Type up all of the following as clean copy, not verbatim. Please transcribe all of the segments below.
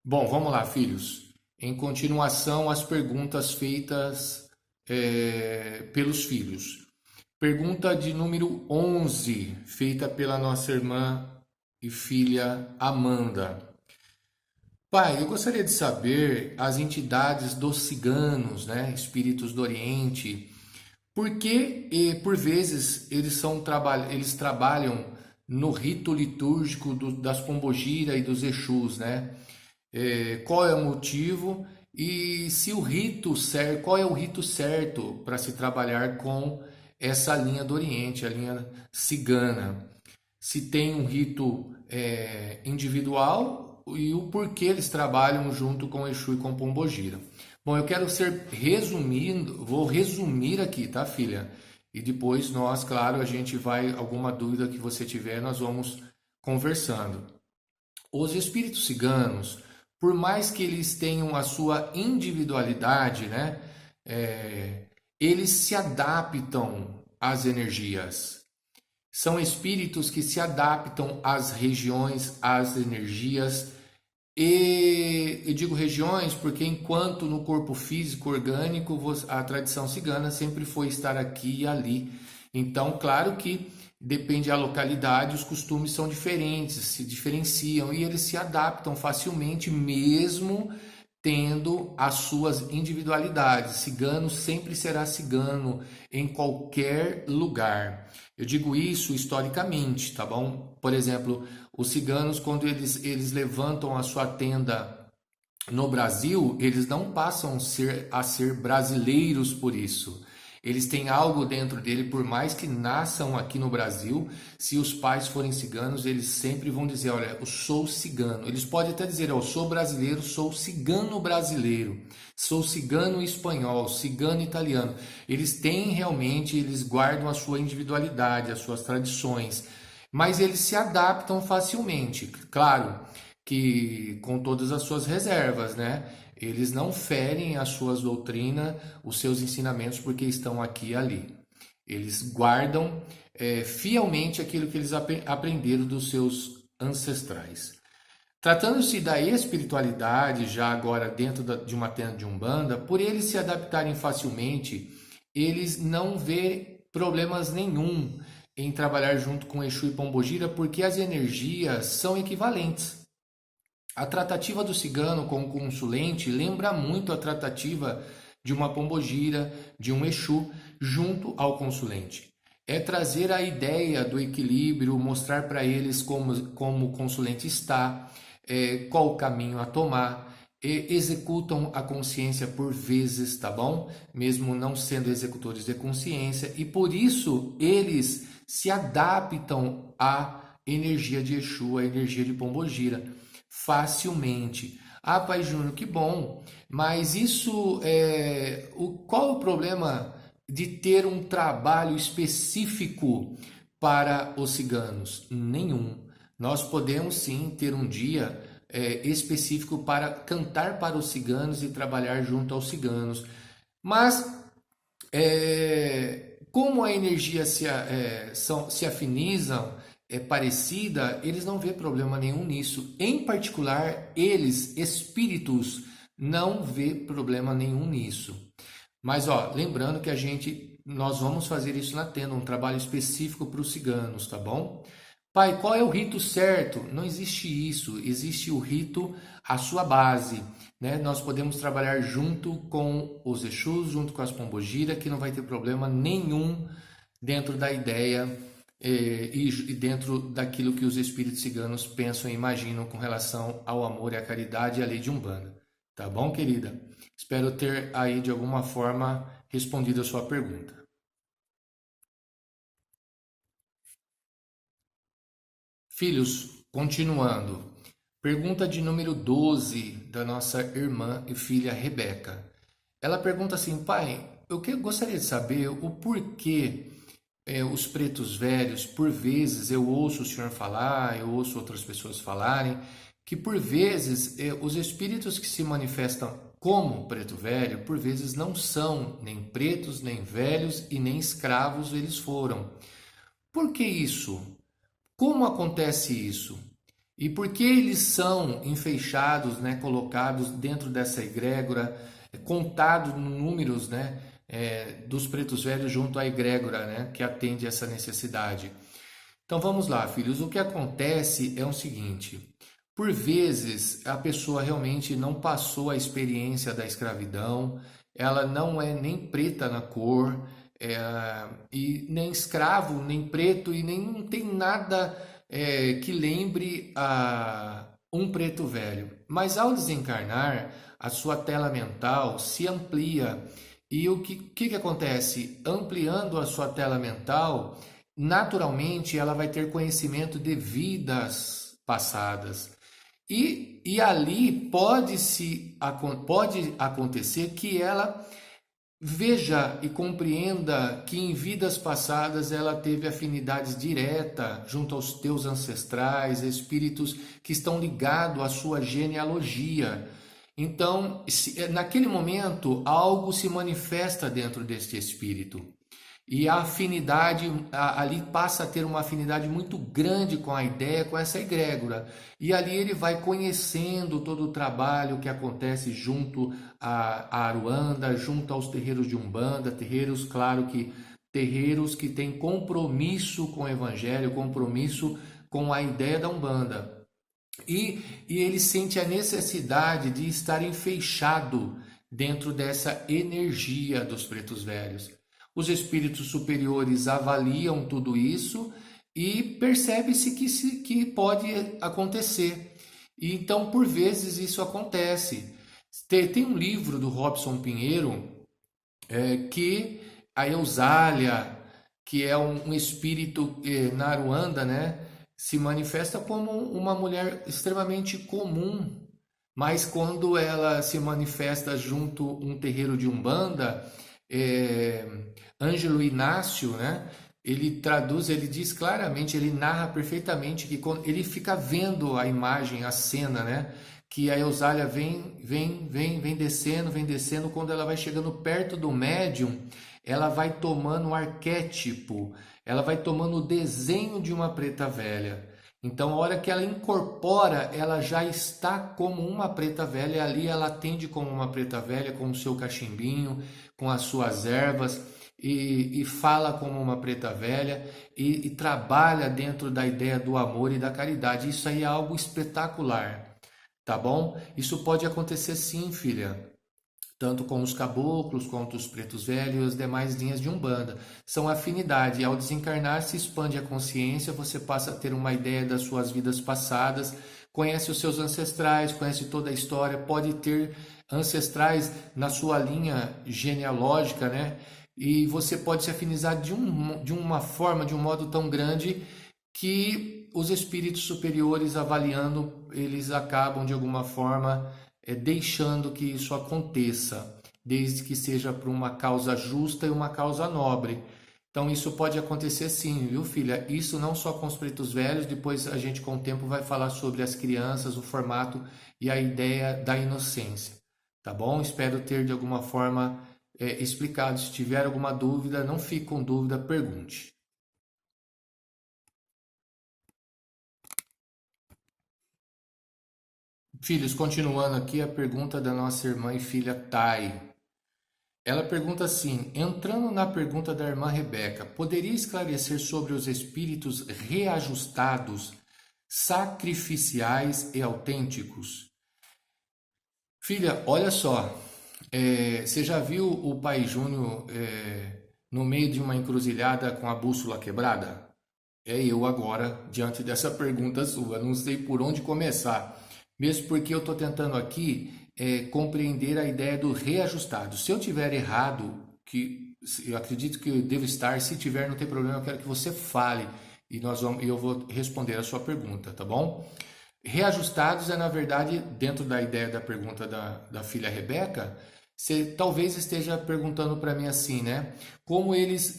Bom, vamos lá, filhos. Em continuação, as perguntas feitas pelos filhos. Pergunta de número 11, feita pela nossa irmã e filha Amanda. Pai, eu gostaria de saber as entidades dos ciganos, né, espíritos do Oriente, por que, por vezes, eles trabalham no rito litúrgico das Pombogira e dos Exus, né? Qual é o motivo e se o rito certo, qual é o rito certo para se trabalhar com essa linha do Oriente, a linha cigana. Se tem um rito individual e o porquê eles trabalham junto com Exu e com Pombogira. Bom, eu quero ser resumindo, vou resumir aqui, tá, filha? E depois nós, claro, a gente vai, alguma dúvida que você tiver, nós vamos conversando. Os espíritos ciganos, por mais que eles tenham a sua individualidade, né, eles se adaptam às energias. São espíritos que se adaptam às regiões, às energias. E eu digo regiões porque, enquanto no corpo físico orgânico, a tradição cigana sempre foi estar aqui e ali. Então, claro que depende da localidade, os costumes são diferentes, se diferenciam e eles se adaptam facilmente, mesmo tendo as suas individualidades. Cigano sempre será cigano em qualquer lugar. Eu digo isso historicamente, tá bom? Por exemplo, os ciganos, quando eles levantam a sua tenda no Brasil, eles não passam a ser brasileiros por isso. Eles têm algo dentro dele, por mais que nasçam aqui no Brasil, se os pais forem ciganos, eles sempre vão dizer, olha, eu sou cigano. Eles podem até dizer, eu sou brasileiro, sou cigano brasileiro, sou cigano espanhol, cigano italiano. Eles têm realmente, eles guardam a sua individualidade, as suas tradições, mas eles se adaptam facilmente. Claro que com todas as suas reservas, né? Eles não ferem as suas doutrinas, os seus ensinamentos, porque estão aqui e ali. Eles guardam fielmente aquilo que eles aprenderam dos seus ancestrais. Tratando-se da espiritualidade, já agora dentro de uma tenda de Umbanda, por eles se adaptarem facilmente, eles não vê problemas nenhum em trabalhar junto com Exu e Pombogira, porque as energias são equivalentes. A tratativa do cigano com o consulente lembra muito a tratativa de uma pombogira, de um Exu, junto ao consulente. É trazer a ideia do equilíbrio, mostrar para eles como o consulente está, qual o caminho a tomar, e executam a consciência por vezes, tá bom? Mesmo não sendo executores de consciência, e por isso eles se adaptam à energia de Exu, à energia de Pombogira facilmente. Ah, Pai Júnior, que bom, mas isso qual é o problema de ter um trabalho específico para os ciganos? Nenhum. Nós podemos sim ter um dia específico para cantar para os ciganos e trabalhar junto aos ciganos. Mas como a energia se afinizam, é parecida, eles não vê problema nenhum nisso. Em particular, eles, espíritos, não vê problema nenhum nisso. Mas ó, lembrando que nós vamos fazer isso na tenda, um trabalho específico para os ciganos, tá bom? Pai, qual é o rito certo? Não existe isso, existe o rito, a sua base, né? Nós podemos trabalhar junto com os Exus, junto com as Pombogira, que não vai ter problema nenhum dentro da ideia e dentro daquilo que os espíritos ciganos pensam e imaginam com relação ao amor e à caridade e à lei de Umbanda. Tá bom, querida? Espero ter aí de alguma forma respondido a sua pergunta. Filhos, continuando. Pergunta de número 12 da nossa irmã e filha Rebeca. Ela pergunta assim, pai, gostaria de saber o porquê os pretos velhos, por vezes eu ouço o senhor falar, eu ouço outras pessoas falarem, que por vezes os espíritos que se manifestam como preto velho, por vezes não são nem pretos, nem velhos e nem escravos eles foram. Por que isso? Como acontece isso? E por que eles são enfeixados, né, colocados dentro dessa egrégora, contados nos números, né, dos pretos velhos junto à egrégora, né, que atende essa necessidade? Então vamos lá, filhos. O que acontece é o seguinte: por vezes a pessoa realmente não passou a experiência da escravidão, ela não é nem preta na cor, e nem escravo, nem preto, e nem não tem nada que lembre um preto velho. Mas ao desencarnar, a sua tela mental se amplia. E o que acontece? Ampliando a sua tela mental, naturalmente ela vai ter conhecimento de vidas passadas. E ali pode acontecer que ela veja e compreenda que em vidas passadas ela teve afinidades direta junto aos teus ancestrais, espíritos que estão ligados à sua genealogia. Então, naquele momento, algo se manifesta dentro deste espírito. E a afinidade ali passa a ter uma afinidade muito grande com a ideia, com essa egrégora. E ali ele vai conhecendo todo o trabalho que acontece junto a Aruanda, junto aos terreiros de Umbanda, terreiros, claro que terreiros que têm compromisso com o Evangelho, compromisso com a ideia da Umbanda. E ele sente a necessidade de estar enfeixado dentro dessa energia dos pretos velhos. Os espíritos superiores avaliam tudo isso e percebe-se que pode acontecer. E então, por vezes, isso acontece. Tem um livro do Robson Pinheiro que a Eusália, que é um espírito na Aruanda, né, se manifesta como uma mulher extremamente comum. Mas quando ela se manifesta junto a um terreiro de Umbanda, Ângelo Inácio, né? Ele traduz, ele diz claramente, ele narra perfeitamente que quando ele fica vendo a imagem, a cena, né? Que a Eusália vem descendo, quando ela vai chegando perto do médium, ela vai tomando um arquétipo, ela vai tomando o desenho de uma preta velha. Então, a hora que ela incorpora, ela já está como uma preta velha, ali ela atende como uma preta velha, com o seu cachimbinho, com as suas ervas, e fala como uma preta velha, e trabalha dentro da ideia do amor e da caridade. Isso aí é algo espetacular, tá bom? Isso pode acontecer sim, filha. Tanto com os caboclos, quanto os pretos velhos e as demais linhas de Umbanda. São afinidade. Ao desencarnar, se expande a consciência, você passa a ter uma ideia das suas vidas passadas, conhece os seus ancestrais, conhece toda a história, pode ter ancestrais na sua linha genealógica, né? E você pode se afinizar de uma forma, de um modo tão grande que os espíritos superiores avaliando, eles acabam de alguma forma deixando que isso aconteça, desde que seja por uma causa justa e uma causa nobre. Então isso pode acontecer sim, viu, filha? Isso não só com os pretos velhos, depois a gente com o tempo vai falar sobre as crianças, o formato e a ideia da inocência, tá bom? Espero ter de alguma forma explicado. Se tiver alguma dúvida, não fique com dúvida, pergunte. Filhos, continuando aqui a pergunta da nossa irmã e filha Thay. Ela pergunta assim: entrando na pergunta da irmã Rebeca, poderia esclarecer sobre os espíritos reajustados, sacrificiais e autênticos? Filha, olha só, você já viu o Pai Júnior no meio de uma encruzilhada com a bússola quebrada? É eu agora, diante dessa pergunta sua, não sei por onde começar. Mesmo porque eu estou tentando aqui compreender a ideia do reajustado. Se eu tiver errado, que eu acredito que eu devo estar, se tiver não tem problema, eu quero que você fale e eu vou responder a sua pergunta, tá bom? Reajustados é, na verdade, dentro da ideia da pergunta da filha Rebeca, você talvez esteja perguntando para mim assim, né? Como eles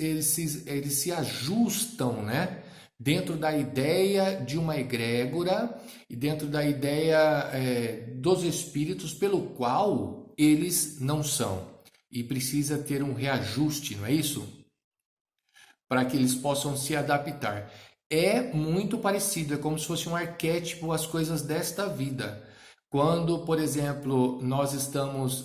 se ajustam, né? Dentro da ideia de uma egrégora e dentro da ideia dos espíritos pelo qual eles não são. E precisa ter um reajuste, não é isso? Para que eles possam se adaptar. É muito parecido, é como se fosse um arquétipo as coisas desta vida. Quando, por exemplo, nós estamos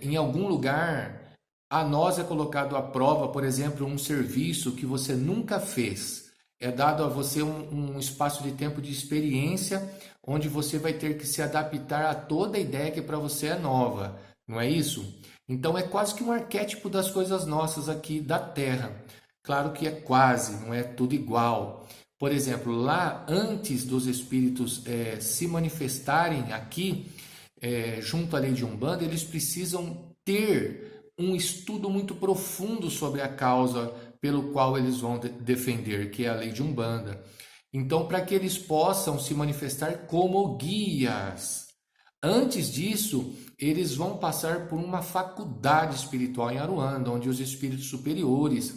em algum lugar, a nós é colocado à prova, por exemplo, um serviço que você nunca fez. É dado a você um espaço de tempo de experiência, onde você vai ter que se adaptar a toda a ideia que para você é nova, não é isso? Então é quase que um arquétipo das coisas nossas aqui da Terra. Claro que é quase, não é tudo igual. Por exemplo, lá antes dos espíritos se manifestarem aqui, junto à lei de Umbanda, eles precisam ter um estudo muito profundo sobre a causa pelo qual eles vão defender, que é a lei de Umbanda. Então, para que eles possam se manifestar como guias. Antes disso, eles vão passar por uma faculdade espiritual em Aruanda, onde os espíritos superiores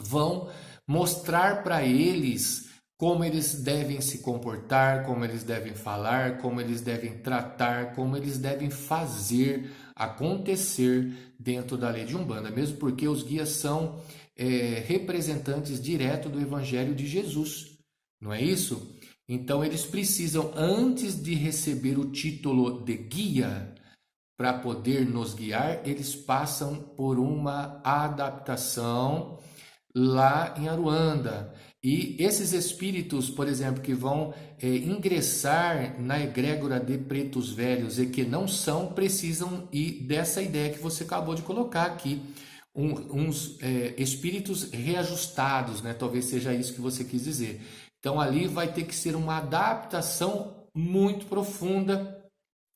vão mostrar para eles como eles devem se comportar, como eles devem falar, como eles devem tratar, como eles devem fazer acontecer dentro da lei de Umbanda, mesmo porque os guias são representantes direto do Evangelho de Jesus, não é isso? Então eles precisam, antes de receber o título de guia, para poder nos guiar, eles passam por uma adaptação lá em Aruanda. E esses espíritos, por exemplo, que vão ingressar na egrégora de pretos velhos e que não são, precisam ir dessa ideia que você acabou de colocar aqui. Uns espíritos reajustados, né? Talvez seja isso que você quis dizer. Então ali vai ter que ser uma adaptação muito profunda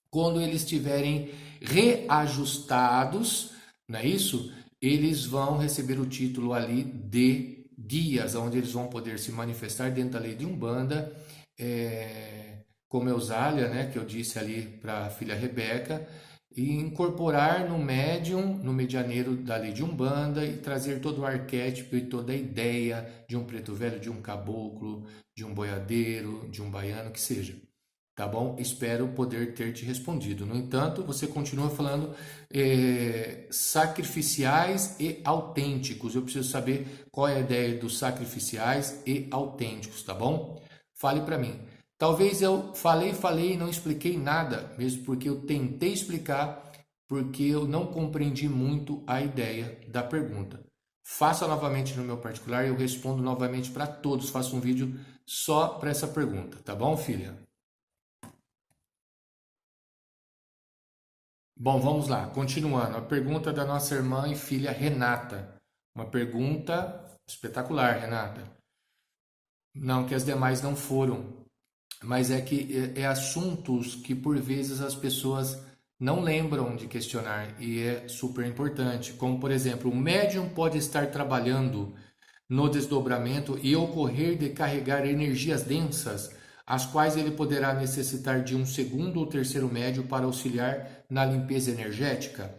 quando eles estiverem reajustados, não é isso? Eles vão receber o título ali de guias, onde eles vão poder se manifestar dentro da lei de Umbanda, como Eusália, né, que eu disse ali para a filha Rebeca, e incorporar no médium, no medianeiro da lei de Umbanda e trazer todo o arquétipo e toda a ideia de um preto velho, de um caboclo, de um boiadeiro, de um baiano, que seja. Tá bom? Espero poder ter te respondido. No entanto, você continua falando sacrificiais e autênticos. Eu preciso saber qual é a ideia dos sacrificiais e autênticos, tá bom? Fale para mim. Talvez eu falei e não expliquei nada, mesmo porque eu tentei explicar, porque eu não compreendi muito a ideia da pergunta. Faça novamente no meu particular e eu respondo novamente para todos. Faço um vídeo só para essa pergunta, tá bom, filha? Bom, vamos lá, continuando. A pergunta da nossa irmã e filha Renata. Uma pergunta espetacular, Renata. Não que as demais não foram, mas é que é assuntos que por vezes as pessoas não lembram de questionar e é super importante. Como, por exemplo, o médium pode estar trabalhando no desdobramento e ocorrer de carregar energias densas, as quais ele poderá necessitar de um segundo ou terceiro médium para auxiliar na limpeza energética?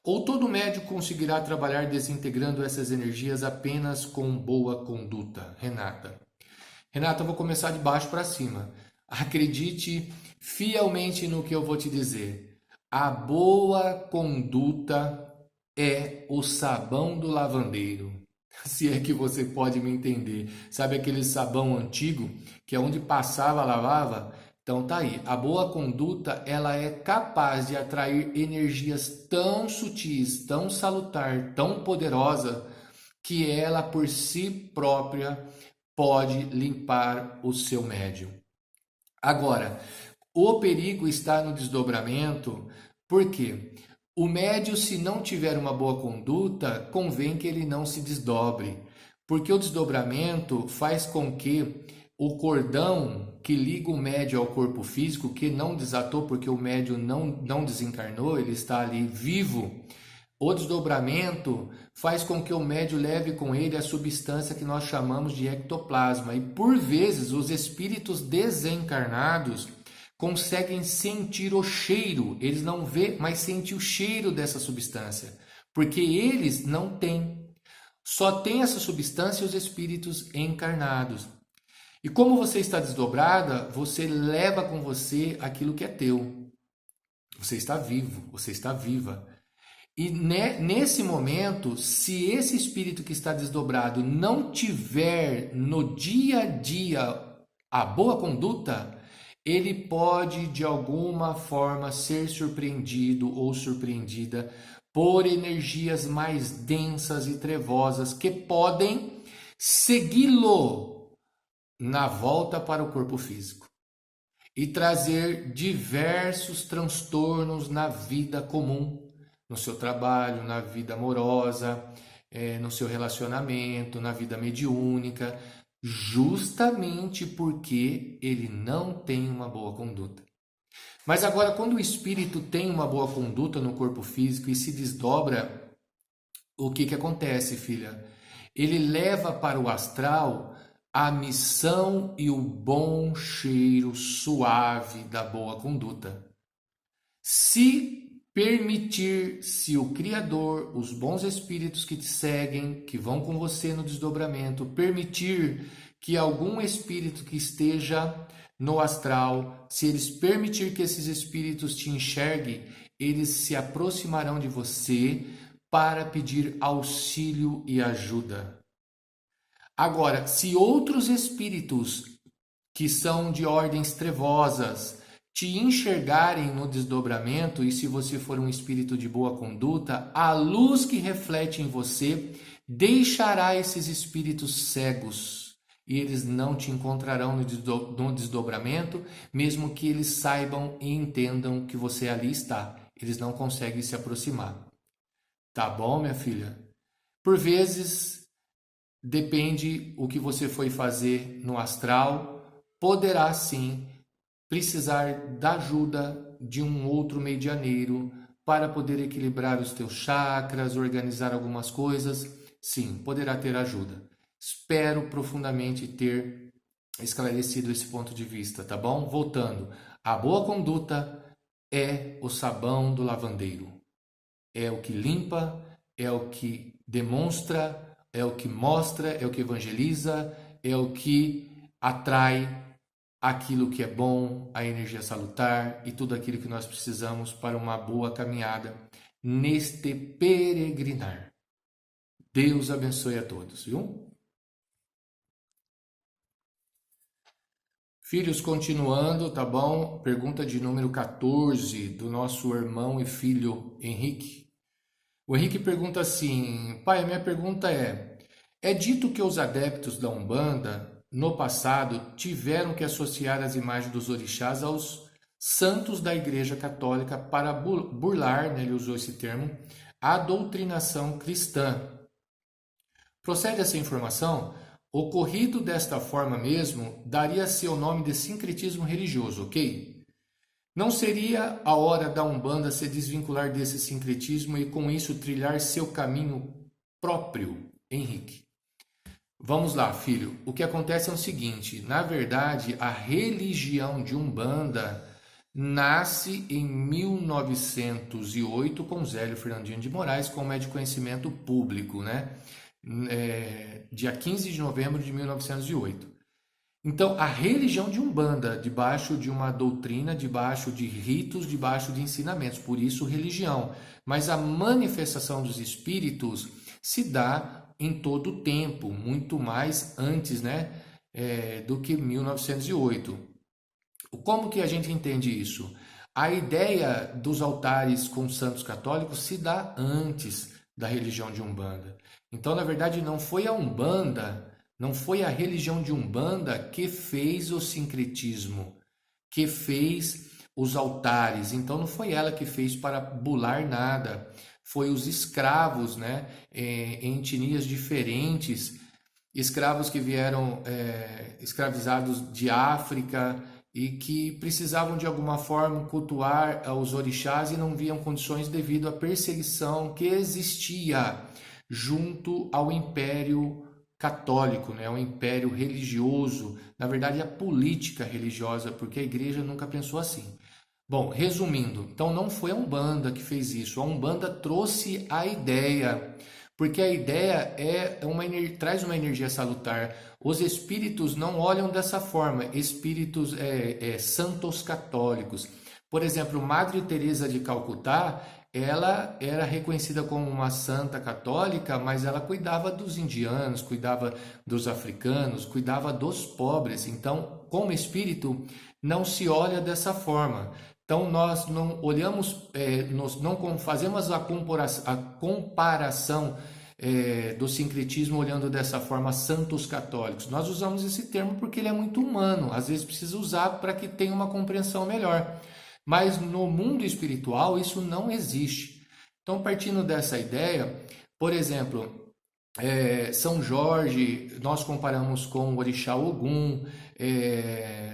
Ou todo médium conseguirá trabalhar desintegrando essas energias apenas com boa conduta? Renata. Renata, eu vou começar de baixo para cima. Acredite fielmente no que eu vou te dizer. A boa conduta é o sabão do lavandeiro. Se é que você pode me entender. Sabe aquele sabão antigo que é onde passava, lavava? Então tá aí. A boa conduta, ela é capaz de atrair energias tão sutis, tão salutar, tão poderosa que ela por si própria pode limpar o seu médium. Agora, o perigo está no desdobramento, porque o médium, se não tiver uma boa conduta, convém que ele não se desdobre, porque o desdobramento faz com que o cordão que liga o médium ao corpo físico, que não desatou porque o médium não desencarnou, ele está ali vivo. O desdobramento faz com que o médium leve com ele a substância que nós chamamos de ectoplasma. E por vezes os espíritos desencarnados conseguem sentir o cheiro. Eles não vê, mas sentem o cheiro dessa substância. Porque eles não têm. Só tem essa substância os espíritos encarnados. E como você está desdobrada, você leva com você aquilo que é teu. Você está vivo, você está viva. E nesse momento, se esse espírito que está desdobrado não tiver no dia a dia a boa conduta, ele pode de alguma forma ser surpreendido ou surpreendida por energias mais densas e trevosas que podem segui-lo na volta para o corpo físico e trazer diversos transtornos na vida comum, no seu trabalho, na vida amorosa, no seu relacionamento, na vida mediúnica, justamente porque ele não tem uma boa conduta. Mas agora, quando o espírito tem uma boa conduta no corpo físico e se desdobra, o que acontece, filha? Ele leva para o astral a missão e o bom cheiro suave da boa conduta. Se permitir, se o Criador, os bons espíritos que te seguem, que vão com você no desdobramento, permitir que algum espírito que esteja no astral, se eles permitir que esses espíritos te enxerguem, eles se aproximarão de você para pedir auxílio e ajuda. Agora, se outros espíritos que são de ordens trevosas te enxergarem no desdobramento, e se você for um espírito de boa conduta, a luz que reflete em você deixará esses espíritos cegos e eles não te encontrarão no desdobramento, mesmo que eles saibam e entendam que você ali está. Eles não conseguem se aproximar. Tá bom, minha filha? Por vezes, depende o que você foi fazer no astral, poderá sim precisar da ajuda de um outro medianeiro para poder equilibrar os teus chakras, organizar algumas coisas. Sim, poderá ter ajuda. Espero profundamente ter esclarecido esse ponto de vista, tá bom? Voltando, a boa conduta é o sabão do lavandeiro. É o que limpa, é o que demonstra, é o que mostra, é o que evangeliza, é o que atrai aquilo que é bom, a energia salutar e tudo aquilo que nós precisamos para uma boa caminhada neste peregrinar. Deus abençoe a todos, viu? Filhos, continuando, tá bom? Pergunta de número 14 do nosso irmão e filho Henrique. O Henrique pergunta assim: pai, a minha pergunta é dito que os adeptos da Umbanda no passado tiveram que associar as imagens dos orixás aos santos da Igreja Católica para burlar, né, ele usou esse termo, a doutrinação cristã. Procede essa informação? Ocorrido desta forma mesmo, daria seu nome de sincretismo religioso, ok? Não seria a hora da Umbanda se desvincular desse sincretismo e com isso trilhar seu caminho próprio, Henrique? Vamos lá, filho. O que acontece é o seguinte: na verdade, a religião de Umbanda nasce em 1908 com Zélio Fernandinho de Moraes, como é de conhecimento público, né? Dia 15 de novembro de 1908. Então, a religião de Umbanda, debaixo de uma doutrina, debaixo de ritos, debaixo de ensinamentos, por isso religião. Mas a manifestação dos espíritos se dá em todo o tempo, muito mais antes, né, do que 1908. Como que a gente entende isso? A ideia dos altares com santos católicos se dá antes da religião de Umbanda. Então, na verdade, não foi a Umbanda, não foi a religião de Umbanda que fez o sincretismo, que fez os altares. Então, não foi ela que fez para bular nada. Foi os escravos, né, em etnias diferentes, escravos que vieram escravizados de África e que precisavam de alguma forma cultuar os orixás e não viam condições devido à perseguição que existia junto ao Império Católico, né, ao Império religioso, na verdade a política religiosa, porque a igreja nunca pensou assim. Bom, resumindo, então não foi a Umbanda que fez isso, a Umbanda trouxe a ideia, porque a ideia traz uma energia salutar. Os espíritos não olham dessa forma, espíritos santos católicos. Por exemplo, Madre Teresa de Calcutá, ela era reconhecida como uma santa católica, mas ela cuidava dos indianos, cuidava dos africanos, cuidava dos pobres. Então, como espírito, não se olha dessa forma. Então, nós não olhamos, nós não fazemos a comparação do sincretismo olhando dessa forma santos católicos. Nós usamos esse termo porque ele é muito humano, às vezes precisa usar para que tenha uma compreensão melhor. Mas no mundo espiritual isso não existe. Então, partindo dessa ideia, por exemplo, São Jorge, nós comparamos com o orixá Ogum,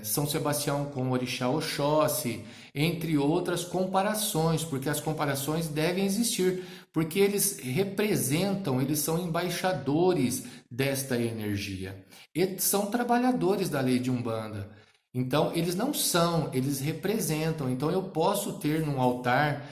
São Sebastião com o orixá Oxóssi, entre outras comparações, porque as comparações devem existir, porque eles representam, eles são embaixadores desta energia, e são trabalhadores da lei de Umbanda. Então, eles não são, eles representam. Então, eu posso ter num altar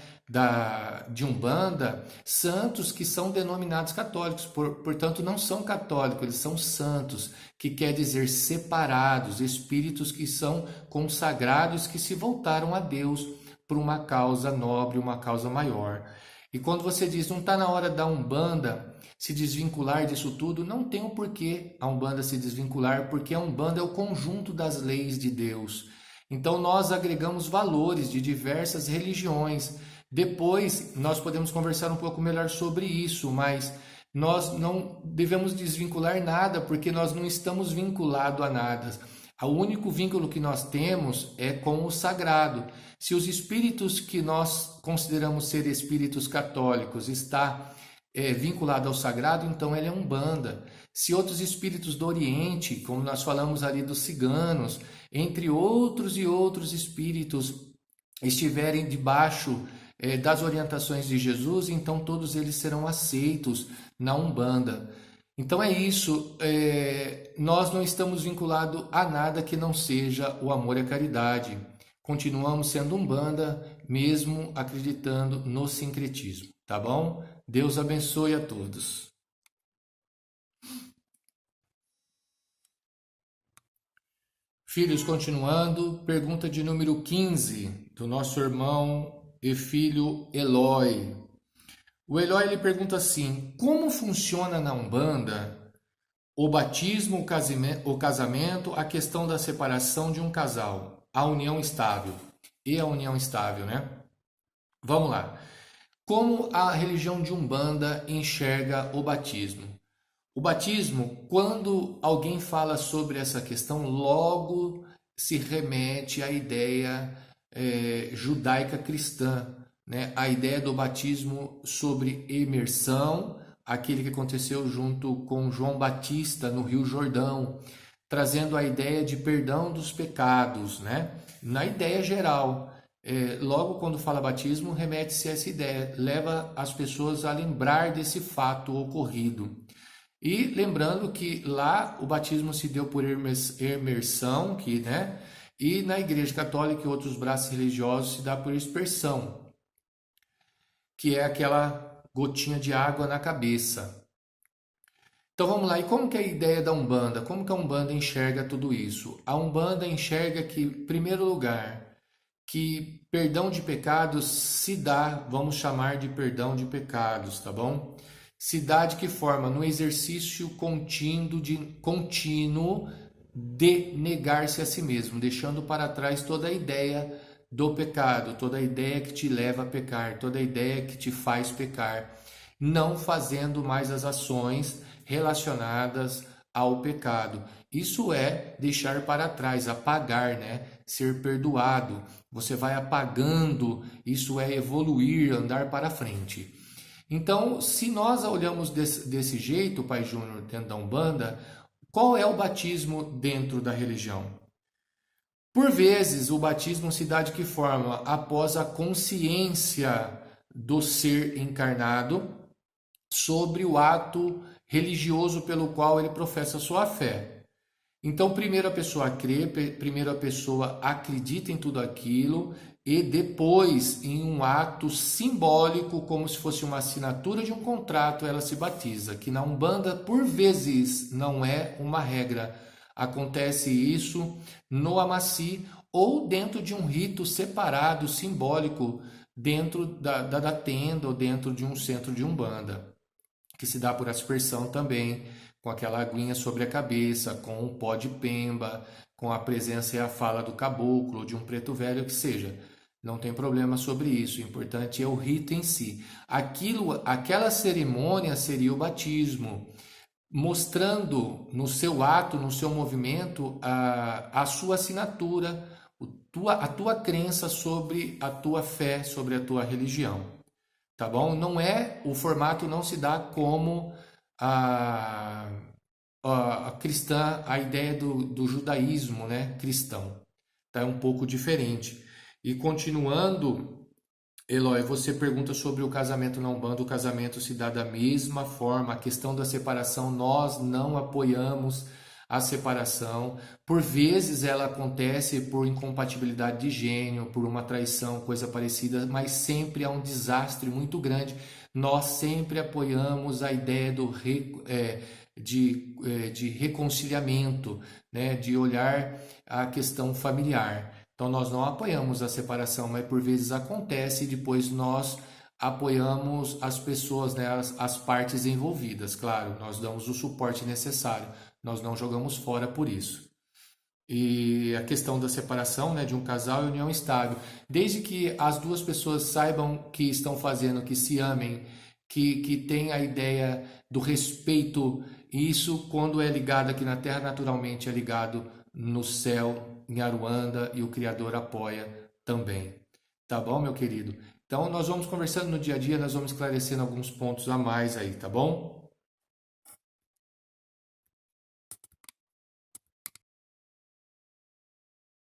de Umbanda santos que são denominados católicos, portanto não são católicos, eles são santos, que quer dizer separados, espíritos que são consagrados, que se voltaram a Deus por uma causa nobre, uma causa maior. E quando você diz, não está na hora da Umbanda se desvincular disso tudo, não tem o porquê a Umbanda se desvincular, porque a Umbanda é o conjunto das leis de Deus. Então nós agregamos valores de diversas religiões. Depois nós podemos conversar um pouco melhor sobre isso, mas nós não devemos desvincular nada, porque nós não estamos vinculados a nada. O único vínculo que nós temos é com o sagrado. Se os espíritos que nós consideramos ser espíritos católicos está vinculado ao sagrado, então ele é Umbanda. Se outros espíritos do Oriente, como nós falamos ali dos ciganos, entre outros e outros espíritos, estiverem debaixo das orientações de Jesus, então todos eles serão aceitos na Umbanda. Então é isso, nós não estamos vinculados a nada que não seja o amor e a caridade. Continuamos sendo Umbanda, mesmo acreditando no sincretismo, tá bom? Deus abençoe a todos. Filhos, continuando, pergunta de número 15, do nosso irmão e filho Eloy. O Eloy ele pergunta assim: como funciona na Umbanda o batismo, o casamento, a questão da separação de um casal, a união estável e a união estável, né? Vamos lá. Como a religião de Umbanda enxerga o batismo? O batismo, quando alguém fala sobre essa questão, logo se remete à ideia judaica cristã, né? A ideia do batismo sobre imersão, aquele que aconteceu junto com João Batista no Rio Jordão, trazendo a ideia de perdão dos pecados, né? Na ideia geral. Logo quando fala batismo, remete-se a essa ideia, leva as pessoas a lembrar desse fato ocorrido. E lembrando que lá o batismo se deu por imersão, né? E na Igreja Católica e outros braços religiosos se dá por aspersão, que é aquela gotinha de água na cabeça. Então vamos lá, e como que é a ideia da Umbanda? Como que a Umbanda enxerga tudo isso? A Umbanda enxerga que, em primeiro lugar, que perdão de pecados se dá, vamos chamar de perdão de pecados, tá bom? Se dá de que forma? No exercício contínuo de negar-se a si mesmo, deixando para trás toda a ideia do pecado, toda a ideia que te leva a pecar, toda a ideia que te faz pecar, não fazendo mais as ações relacionadas ao pecado. Isso é deixar para trás, apagar, né? Ser perdoado. Você vai apagando, isso é evoluir, andar para frente. Então, se nós olhamos desse jeito, Pai Júnior, dentro da Umbanda, qual é o batismo dentro da religião? Por vezes, o batismo se dá de que forma? Após a consciência do ser encarnado sobre o ato religioso pelo qual ele professa sua fé. Então, primeiro a pessoa crê, primeiro a pessoa acredita em tudo aquilo e depois, em um ato simbólico, como se fosse uma assinatura de um contrato, ela se batiza, que na Umbanda, por vezes, não é uma regra. Acontece isso no Amaci ou dentro de um rito separado, simbólico, dentro da tenda ou dentro de um centro de umbanda, que se dá por aspersão também, com aquela aguinha sobre a cabeça, com o pó de pemba, com a presença e a fala do caboclo, ou de um preto velho, que seja. Não tem problema sobre isso, o importante é o rito em si. Aquela cerimônia seria o batismo, mostrando no seu ato, no seu movimento, a sua assinatura, a tua crença sobre a tua fé, sobre a tua religião, tá bom? Não é, o formato não se dá como a, a cristã, a ideia do judaísmo, né, cristão, tá? É um pouco diferente. E continuando, Eloy, você pergunta sobre o casamento na Umbanda. O casamento se dá da mesma forma. A questão da separação, nós não apoiamos a separação. Por vezes ela acontece por incompatibilidade de gênio, por uma traição, coisa parecida, mas sempre há um desastre muito grande. Nós sempre apoiamos a ideia de reconciliamento, né? De olhar a questão familiar. Então nós não apoiamos a separação, mas por vezes acontece e depois nós apoiamos as pessoas, né, as partes envolvidas. Claro, nós damos o suporte necessário, nós não jogamos fora por isso. E a questão da separação, né, de um casal e união estável, desde que as duas pessoas saibam que estão fazendo, que se amem, que tem a ideia do respeito, isso quando é ligado aqui na Terra, naturalmente é ligado no céu, em Aruanda, e o Criador apoia também. Tá bom, meu querido? Então, nós vamos conversando no dia a dia, nós vamos esclarecendo alguns pontos a mais aí, tá bom?